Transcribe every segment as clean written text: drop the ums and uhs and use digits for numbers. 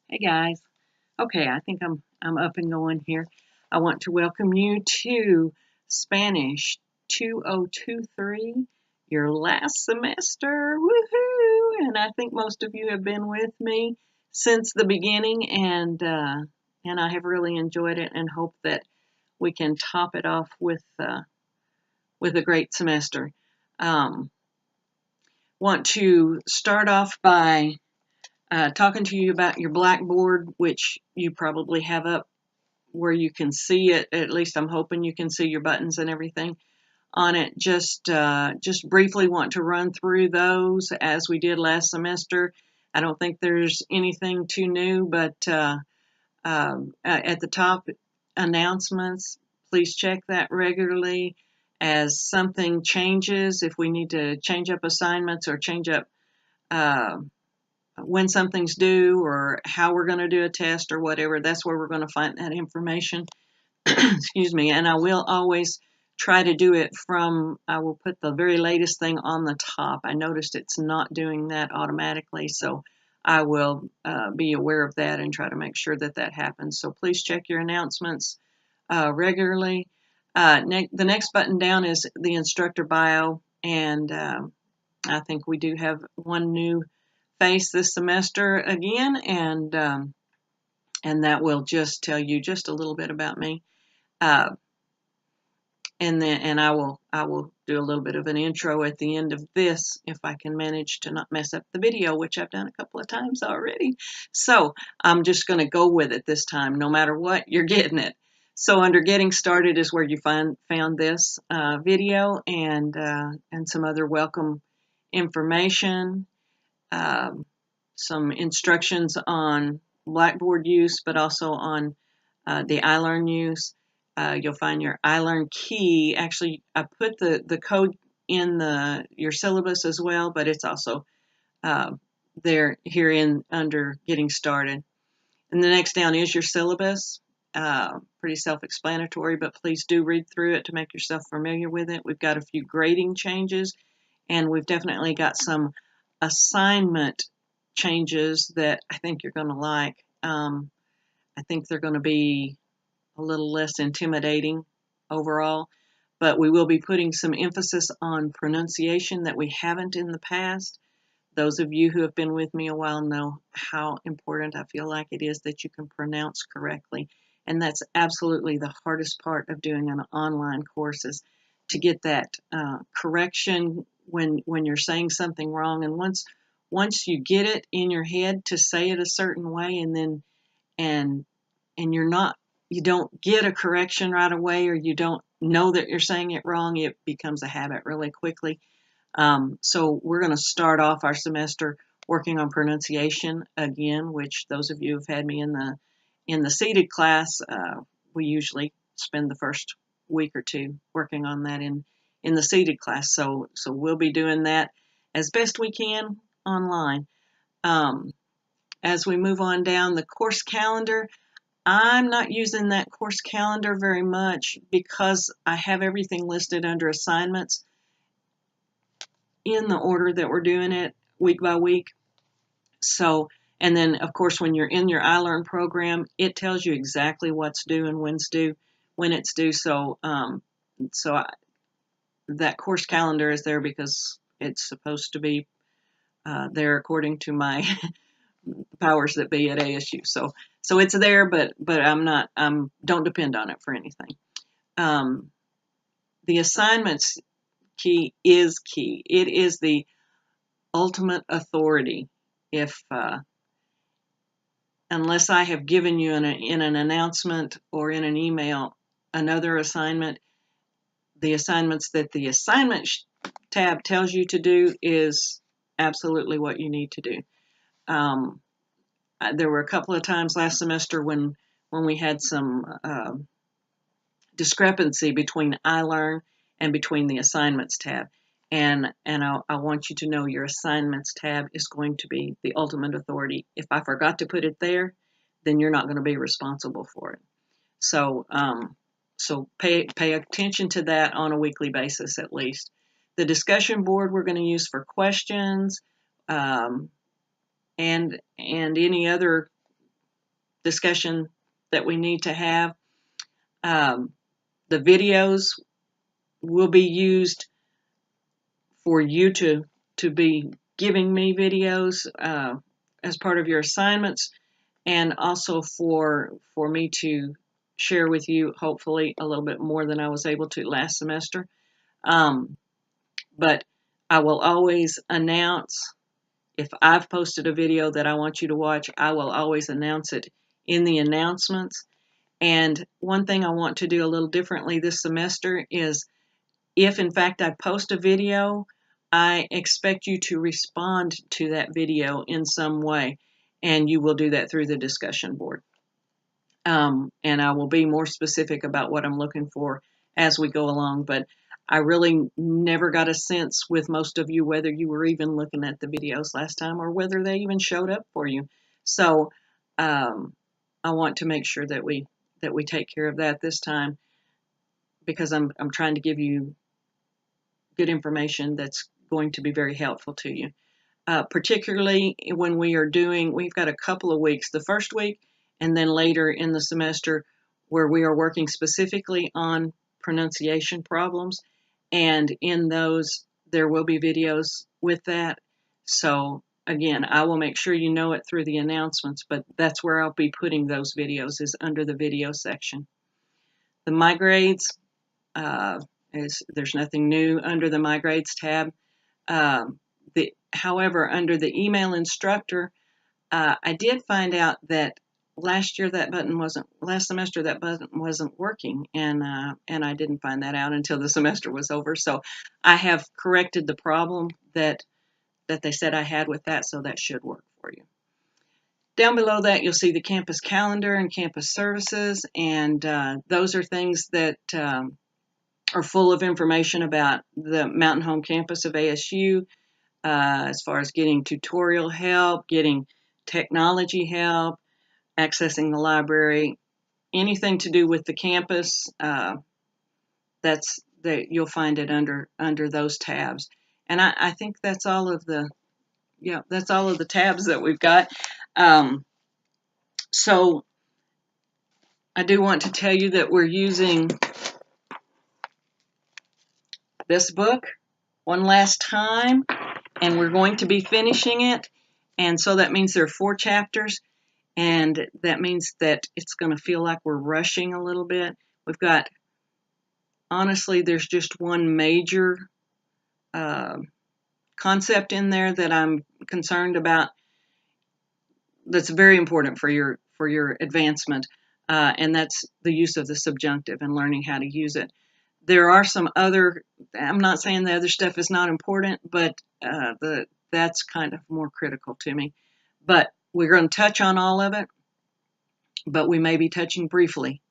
Hey guys. Okay, I think I'm up and going here. I want to welcome you to Spanish 2023, your last semester. Woohoo! And I think most of you have been with me since the beginning, and I have really enjoyed it and hope that we can top it off with a great semester. Um, want to start off by talking to you about your Blackboard, which you probably have up where you can see it. At least I'm hoping you can see your buttons and everything on it. Just briefly want to run through those as we did last semester. I don't think there's anything too new, but at the top, announcements, please check that regularly as something changes. If we need to change up assignments or change up uh, when something's due or how we're going to do a test or whatever, that's where we're going to find that information. Excuse me. And I will always try to do it from, I will put the very latest thing on the top. I noticed it's not doing that automatically, so I will be aware of that and try to make sure that that happens. So please check your announcements regularly. The next button down is the instructor bio, and I think we do have one new face this semester again, and that will just tell you just a little bit about me. Uh, and I will do a little bit of an intro at the end of this if I can manage to not mess up the video, which I've done a couple of times already. So I'm just going to go with it this time. No matter what, you're getting it. So under getting started is where you found this video and some other welcome information, um, some instructions on Blackboard use, but also on the iLearn use. You'll find your iLearn key. Actually, I put the code in your syllabus as well, but it's also uh, there here in under getting started. And the next down is your syllabus. Pretty self-explanatory, but please do read through it to make yourself familiar with it. We've got a few grading changes, and we've definitely got some assignment changes that I think you're going to like. I think they're going to be a little less intimidating overall, but we will be putting some emphasis on pronunciation that we haven't in the past. Those of you who have been with me a while know how important I feel like it is that you can pronounce correctly. And that's absolutely the hardest part of doing an online course is to get that correction when you're saying something wrong. And once you get it in your head to say it a certain way, and you don't get a correction right away, or you don't know that you're saying it wrong, it becomes a habit really quickly. So we're going to start off our semester working on pronunciation again, which those of you who've had me in the seated class, we usually spend the first week or two working on that in the seated class. So we'll be doing that as best we can online. Um, as we move on down the course calendar, I'm not using that course calendar very much because I have everything listed under assignments in the order that we're doing it week by week. So, and then of course, when you're in your iLearn program, it tells you exactly what's due and when it's due. That course calendar is there because it's supposed to be there according to my powers that be at ASU. So it's there, but don't depend on it for anything. Um, the assignments key is key. It is the ultimate authority. If Unless I have given you in an announcement or in an email another assignment, the assignments that the assignment tab tells you to do is absolutely what you need to do. Um, there were a couple of times last semester when we had some discrepancy between iLearn and between the assignments tab. And I want you to know your assignments tab is going to be the ultimate authority. If I forgot to put it there, then you're not going to be responsible for it. So pay attention to that on a weekly basis at least. The discussion board we're going to use for questions, and any other discussion that we need to have. The videos will be used for you to be giving me videos as part of your assignments, and also for me to share with you, hopefully, a little bit more than I was able to last semester. But I will always announce, if I've posted a video that I want you to watch, I will always announce it in the announcements. And one thing I want to do a little differently this semester is, if in fact I post a video, I expect you to respond to that video in some way, and you will do that through the discussion board. And I will be more specific about what I'm looking for as we go along, but I really never got a sense with most of you whether you were even looking at the videos last time or whether they even showed up for you. So I want to make sure that we take care of that this time, because I'm trying to give you good information that's going to be very helpful to you. Particularly when we've got a couple of weeks, the first week and then later in the semester, where we are working specifically on pronunciation problems. And in those, there will be videos with that. So again, I will make sure you know it through the announcements, but that's where I'll be putting those videos, is under the video section. The My Grades, there's nothing new under the My Grades tab. However, under the email instructor, I did find out that last semester that button wasn't working, and I didn't find that out until the semester was over. So I have corrected the problem that they said I had with that, so that should work for you. Down below that, you'll see the campus calendar and campus services, and those are things that are full of information about the Mountain Home campus of ASU, as far as getting tutorial help, getting technology help, accessing the library, anything to do with the campus. You'll find it under those tabs. And I think that's all of the tabs that we've got. So I do want to tell you that we're using this book one last time, and we're going to be finishing it. And so that means there are 4 chapters, and that means that it's going to feel like we're rushing a little bit. We've got, honestly, there's just one major concept in there that I'm concerned about, that's very important for your advancement, and that's the use of the subjunctive and learning how to use it. There are some other, I'm not saying the other stuff is not important, but that's kind of more critical to me. But we're going to touch on all of it, but we may be touching briefly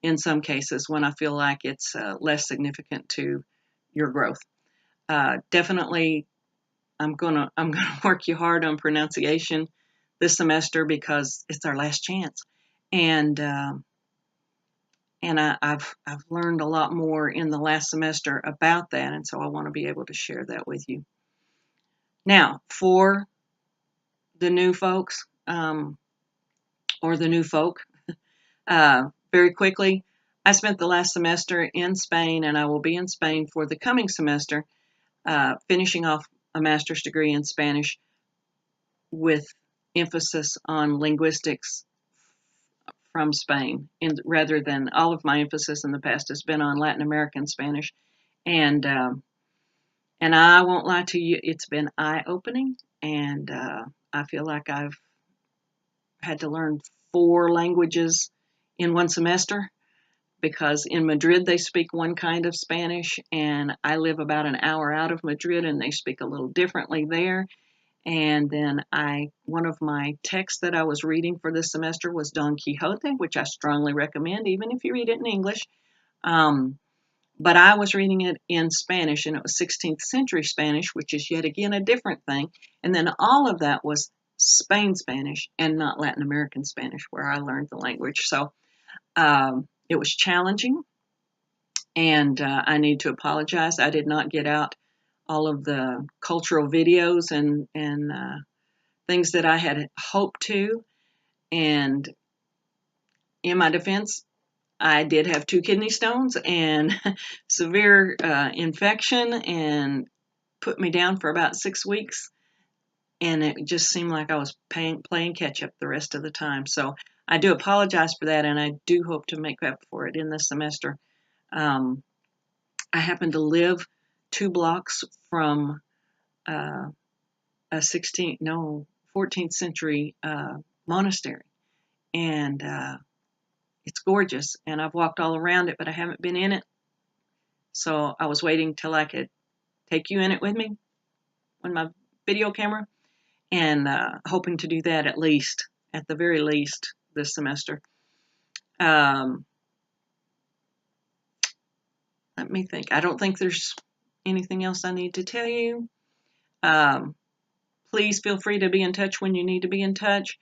in some cases when I feel like it's less significant to your growth. Definitely, I'm gonna work you hard on pronunciation this semester, because it's our last chance, and I've learned a lot more in the last semester about that, and so I want to be able to share that with you. Now, for the new folks, or the new folk, very quickly, I spent the last semester in Spain, and I will be in Spain for the coming semester, finishing off a master's degree in Spanish with emphasis on linguistics from Spain, rather than all of my emphasis in the past has been on Latin American Spanish. And I won't lie to you, it's been eye-opening, and I feel like I've had to learn 4 languages in one semester, because in Madrid they speak one kind of Spanish, and I live about an hour out of Madrid, and they speak a little differently there. And then one of my texts that I was reading for this semester was Don Quixote, which I strongly recommend, even if you read it in English. But I was reading it in Spanish, and it was 16th century Spanish, which is yet again a different thing. And then all of that was Spain Spanish and not Latin American Spanish, where I learned the language. So it was challenging, and I need to apologize. I did not get out all of the cultural videos and things that I had hoped to, and in my defense, I did have 2 kidney stones and severe infection, and put me down for about 6 weeks. And it just seemed like I was playing catch up the rest of the time. So I do apologize for that, and I do hope to make up for it in this semester. I happen to live 2 blocks from a 14th century monastery, and it's gorgeous. And I've walked all around it, but I haven't been in it. So I was waiting till I could take you in it with me on my video camera, and hoping to do that at the very least, this semester. Let me think. I don't think there's anything else I need to tell you. Please feel free to be in touch when you need to be in touch.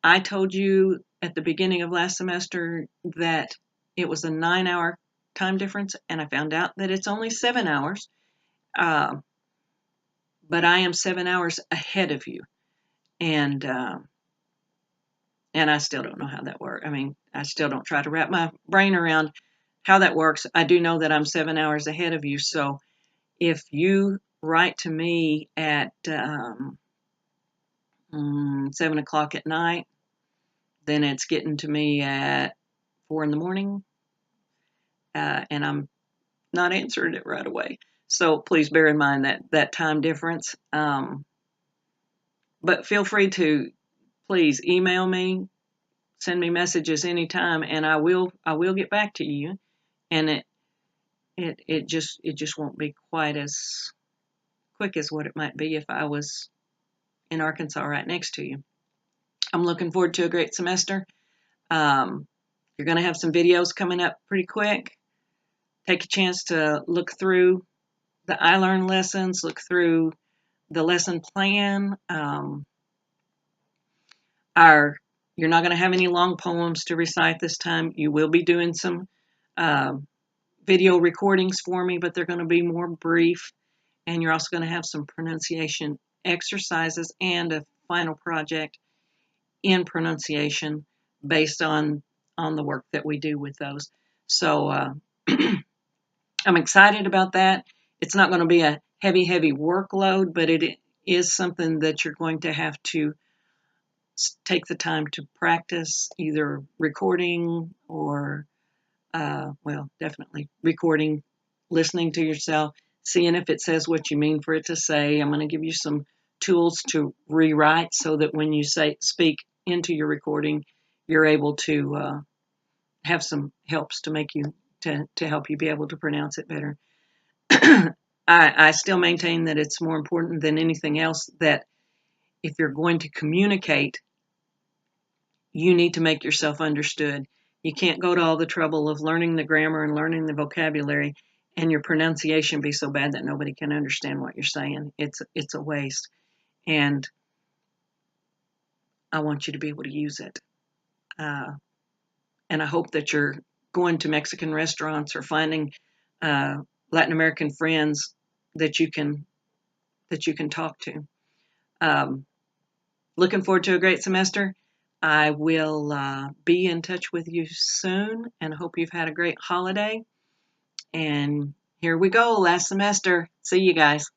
I told you at the beginning of last semester that it was a 9-hour time difference, and I found out that it's only 7 hours. But I am 7 hours ahead of you, and I still don't know how that works. I mean, I still don't try to wrap my brain around how that works. I do know that I'm 7 hours ahead of you. So if you write to me at 7 o'clock at night, then it's getting to me at 4 in the morning, and I'm not answering it right away. So please bear in mind that time difference. But feel free to please email me, send me messages anytime, and I will get back to you. And it just won't be quite as quick as what it might be if I was in Arkansas right next to you. I'm looking forward to a great semester. You're going to have some videos coming up pretty quick. Take a chance to look through the iLearn lessons, look through the lesson plan. You're not going to have any long poems to recite this time. You will be doing some video recordings for me, but they're going to be more brief. And you're also going to have some pronunciation exercises and a final project in pronunciation based on the work that we do with those. So I'm excited about that. It's not going to be a heavy workload, but it is something that you're going to have to take the time to practice, either recording or, well, definitely recording, listening to yourself, seeing if it says what you mean for it to say. I'm going to give you some tools to rewrite so that when you speak into your recording, you're able to have some helps to make you to help you be able to pronounce it better. I still maintain that it's more important than anything else that if you're going to communicate, you need to make yourself understood. You can't go to all the trouble of learning the grammar and learning the vocabulary and your pronunciation be so bad that nobody can understand what you're saying. It's a waste. And I want you to be able to use it. And I hope that you're going to Mexican restaurants or finding Latin American friends that you can talk to. Looking forward to a great semester. I will be in touch with you soon, and hope you've had a great holiday. And here we go, last semester. See you guys.